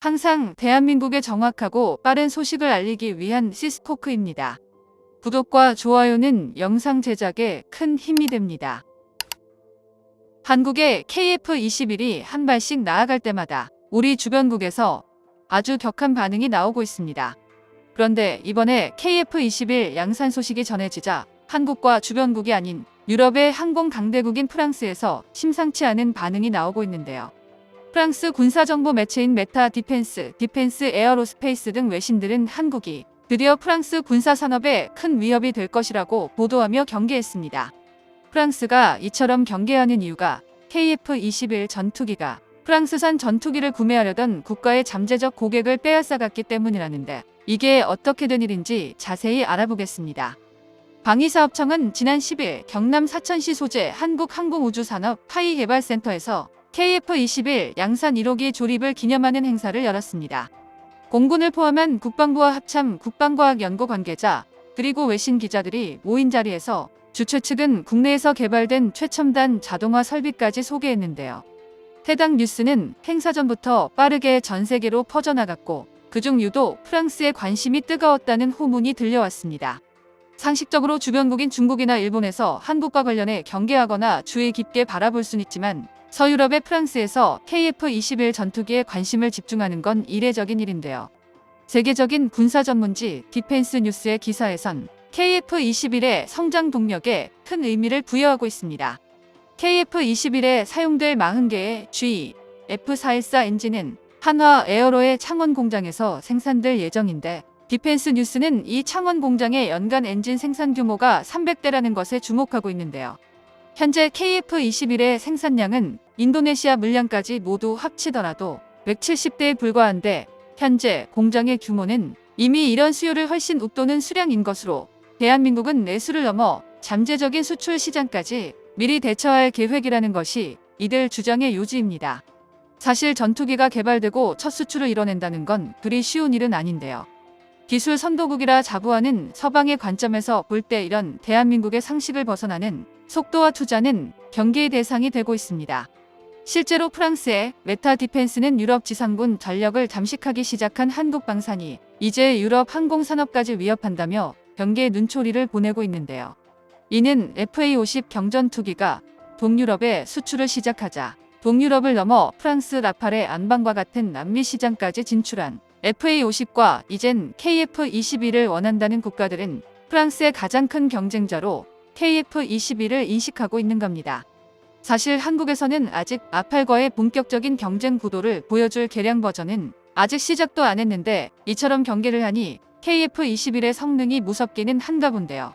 항상 대한민국의 정확하고 빠른 소식을 알리기 위한 시스코크입니다. 구독과 좋아요는 영상 제작에 큰 힘이 됩니다. 한국의 KF-21이 한 발씩 나아갈 때마다 우리 주변국에서 아주 격한 반응이 나오고 있습니다. 그런데 이번에 KF-21 양산 소식이 전해지자 한국과 주변국이 아닌 유럽의 항공 강대국인 프랑스에서 심상치 않은 반응이 나오고 있는데요. 프랑스 군사정보 매체인 메타 디펜스 에어로스페이스 등 외신들은 한국이 드디어 프랑스 군사산업에 큰 위협이 될 것이라고 보도하며 경계했습니다. 프랑스가 이처럼 경계하는 이유가 KF-21 전투기가 프랑스산 전투기를 구매하려던 국가의 잠재적 고객을 빼앗아갔기 때문이라는데 이게 어떻게 된 일인지 자세히 알아보겠습니다. 방위사업청은 지난 10일 경남 사천시 소재 한국항공우주산업 하이개발센터에서 KF-21 양산 1호기 조립을 기념하는 행사를 열었습니다. 공군을 포함한 국방부와 합참 국방과학연구 관계자 그리고 외신 기자들이 모인 자리에서 주최 측은 국내에서 개발된 최첨단 자동화 설비까지 소개했는데요. 해당 뉴스는 행사 전부터 빠르게 전 세계로 퍼져나갔고 그중 유독 프랑스의 관심이 뜨거웠다는 후문이 들려왔습니다. 상식적으로 주변국인 중국이나 일본에서 한국과 관련해 경계하거나 주의 깊게 바라볼 수는 있지만 서유럽의 프랑스에서 KF-21 전투기에 관심을 집중하는 건 이례적인 일인데요. 세계적인 군사 전문지 디펜스 뉴스의 기사에선 KF-21의 성장 동력에 큰 의미를 부여하고 있습니다. KF-21에 사용될 40개의 GE F414 엔진은 한화 에어로의 창원 공장에서 생산될 예정인데 디펜스 뉴스는 이 창원 공장의 연간 엔진 생산 규모가 300대라는 것에 주목하고 있는데요. 현재 KF-21의 생산량은 인도네시아 물량까지 모두 합치더라도 170대에 불과한데 현재 공장의 규모는 이미 이런 수요를 훨씬 웃도는 수량인 것으로 대한민국은 내수를 넘어 잠재적인 수출 시장까지 미리 대처할 계획이라는 것이 이들 주장의 요지입니다. 사실 전투기가 개발되고 첫 수출을 이뤄낸다는 건 그리 쉬운 일은 아닌데요. 기술 선도국이라 자부하는 서방의 관점에서 볼 때 이런 대한민국의 상식을 벗어나는 속도와 투자는 경계의 대상이 되고 있습니다. 실제로 프랑스의 메타 디펜스는 유럽 지상군 전력을 잠식하기 시작한 한국 방산이 이제 유럽 항공산업까지 위협한다며 경계의 눈초리를 보내고 있는데요. 이는 FA-50 경전투기가 동유럽에 수출을 시작하자 동유럽을 넘어 프랑스 라팔의 안방과 같은 남미 시장까지 진출한 FA-50과 이젠 KF-21을 원한다는 국가들은 프랑스의 가장 큰 경쟁자로 KF-21을 인식하고 있는 겁니다. 사실 한국에서는 아직 라팔과의 본격적인 경쟁 구도를 보여줄 개량 버전은 아직 시작도 안 했는데 이처럼 경계를 하니 KF-21의 성능이 무섭기는 한가 본데요.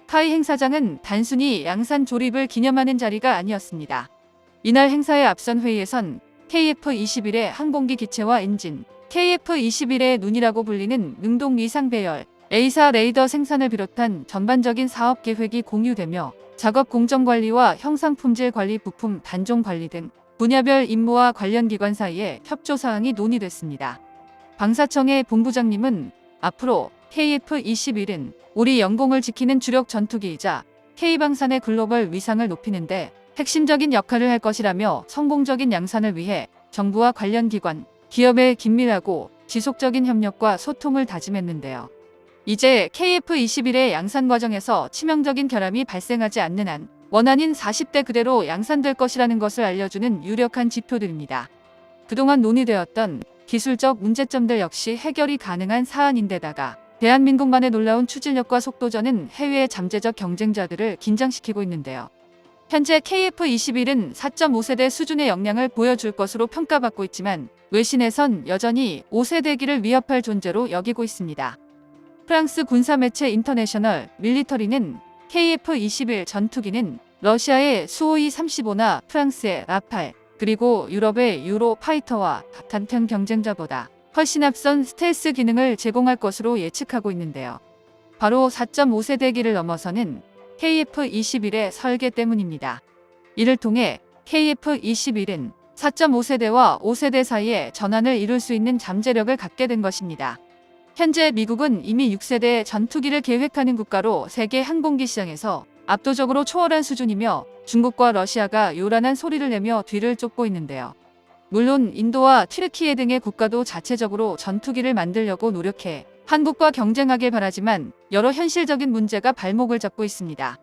카이 행사장은 단순히 양산 조립을 기념하는 자리가 아니었습니다. 이날 행사에 앞선 회의에선 KF-21의 항공기 기체와 엔진, KF-21의 눈이라고 불리는 능동 위상 배열, A사 레이더 생산을 비롯한 전반적인 사업 계획이 공유되며 작업 공정 관리와 형상 품질 관리 부품 단종 관리 등 분야별 임무와 관련 기관 사이의 협조 사항이 논의됐습니다. 방사청의 본부장님은 앞으로 KF-21은 우리 영공을 지키는 주력 전투기이자 K방산의 글로벌 위상을 높이는데 핵심적인 역할을 할 것이라며 성공적인 양산을 위해 정부와 관련 기관, 기업의 긴밀하고 지속적인 협력과 소통을 다짐했는데요. 이제 KF-21의 양산 과정에서 치명적인 결함이 발생하지 않는 한 원안인 40대 그대로 양산될 것이라는 것을 알려주는 유력한 지표들입니다. 그동안 논의되었던 기술적 문제점들 역시 해결이 가능한 사안인데다가 대한민국만의 놀라운 추진력과 속도전은 해외의 잠재적 경쟁자들을 긴장시키고 있는데요. 현재 KF-21은 4.5세대 수준의 역량을 보여줄 것으로 평가받고 있지만 외신에선 여전히 5세대기를 위협할 존재로 여기고 있습니다. 프랑스 군사매체 인터내셔널 밀리터리는 KF-21 전투기는 러시아의 수호이 35나 프랑스의 라팔 그리고 유럽의 유로 파이터와 같은 경쟁자보다 훨씬 앞선 스텔스 기능을 제공할 것으로 예측하고 있는데요. 바로 4.5세대기를 넘어서는 KF-21의 설계 때문입니다. 이를 통해 KF-21은 4.5세대와 5세대 사이에 전환을 이룰 수 있는 잠재력을 갖게 된 것입니다. 현재 미국은 이미 6세대 전투기를 계획하는 국가로 세계 항공기 시장에서 압도적으로 초월한 수준이며 중국과 러시아가 요란한 소리를 내며 뒤를 쫓고 있는데요. 물론 인도와 튀르키예 등의 국가도 자체적으로 전투기를 만들려고 노력해 한국과 경쟁하길 바라지만 여러 현실적인 문제가 발목을 잡고 있습니다.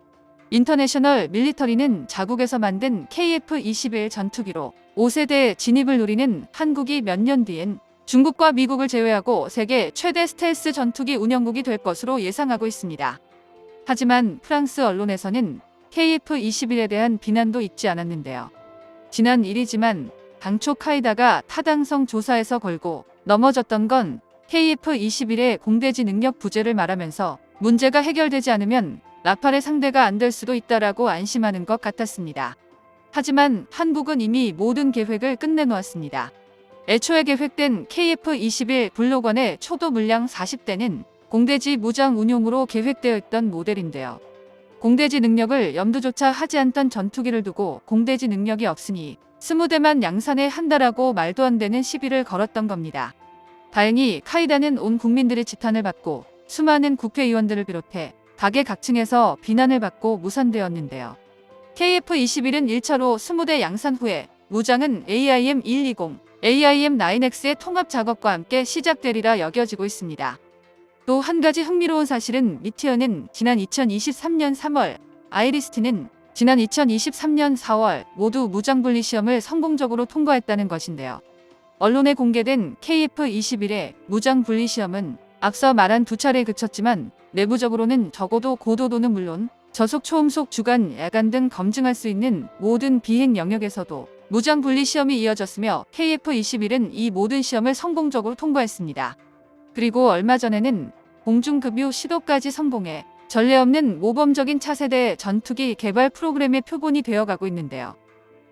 인터내셔널 밀리터리는 자국에서 만든 KF-21 전투기로 5세대 진입을 노리는 한국이 몇 년 뒤엔 중국과 미국을 제외하고 세계 최대 스텔스 전투기 운영국이 될 것으로 예상하고 있습니다. 하지만 프랑스 언론에서는 KF-21에 대한 비난도 잊지 않았는데요. 지난 일이지만 당초 카이다가 타당성 조사에서 걸고 넘어졌던 건 KF-21의 공대지 능력 부재를 말하면서 문제가 해결되지 않으면 라팔의 상대가 안 될 수도 있다라고 안심하는 것 같았습니다. 하지만 한국은 이미 모든 계획을 끝내놓았습니다. 애초에 계획된 KF-21 블록1의 초도 물량 40대는 공대지 무장 운용으로 계획되어 있던 모델인데요. 공대지 능력을 염두조차 하지 않던 전투기를 두고 공대지 능력이 없으니 20대만 양산에 한다라고 말도 안 되는 시비를 걸었던 겁니다. 다행히 카이다는 온 국민들의 지탄을 받고 수많은 국회의원들을 비롯해 각계각층에서 비난을 받고 무산되었는데요. KF-21은 1차로 20대 양산 후에 무장은 AIM-120, AIM-9X의 통합 작업과 함께 시작되리라 여겨지고 있습니다. 또 한 가지 흥미로운 사실은 미티어는 지난 2023년 3월, 아이리스트는 지난 2023년 4월 모두 무장분리 시험을 성공적으로 통과했다는 것인데요. 언론에 공개된 KF-21의 무장분리 시험은 앞서 말한 2차례에 그쳤지만 내부적으로는 적어도 고도도는 물론 저속 초음속 주간 야간 등 검증할 수 있는 모든 비행 영역에서도 무장분리 시험이 이어졌으며 KF-21은 이 모든 시험을 성공적으로 통과했습니다. 그리고 얼마 전에는 공중급유 시도까지 성공해 전례 없는 모범적인 차세대 전투기 개발 프로그램의 표본이 되어가고 있는데요.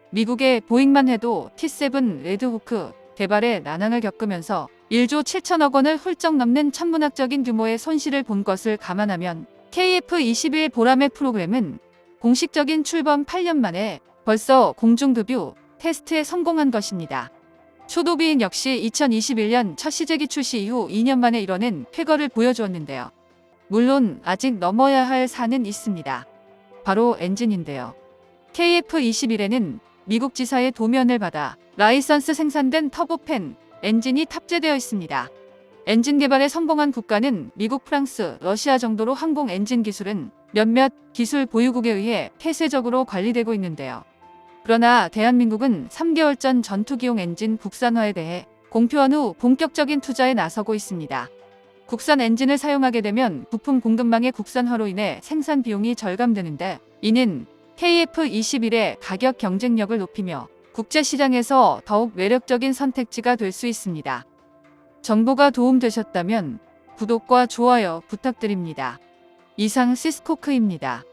미국의 보잉만 해도 T-7 레드호크 개발에 난항을 겪으면서 1조 7천억 원을 훌쩍 넘는 천문학적인 규모의 손실을 본 것을 감안하면 KF-21 보라매 프로그램은 공식적인 출범 8년 만에 벌써 공중급유 테스트에 성공한 것입니다. 초도비행 역시 2021년 첫 시제기 출시 이후 2년 만에 이뤄낸 쾌거를 보여주었는데요. 물론 아직 넘어야 할 산은 있습니다. 바로 엔진인데요. KF-21에는 미국 지사의 도면을 받아 라이선스 생산된 터보팬 엔진이 탑재되어 있습니다. 엔진 개발에 성공한 국가는 미국, 프랑스, 러시아 정도로 항공 엔진 기술은 몇몇 기술 보유국에 의해 폐쇄적으로 관리되고 있는데요. 그러나 대한민국은 3개월 전 전투기용 엔진 국산화에 대해 공표한 후 본격적인 투자에 나서고 있습니다. 국산 엔진을 사용하게 되면 부품 공급망의 국산화로 인해 생산 비용이 절감되는데 이는 KF-21의 가격 경쟁력을 높이며 국제시장에서 더욱 매력적인 선택지가 될 수 있습니다. 정보가 도움되셨다면 구독과 좋아요 부탁드립니다. 이상 시스코크입니다.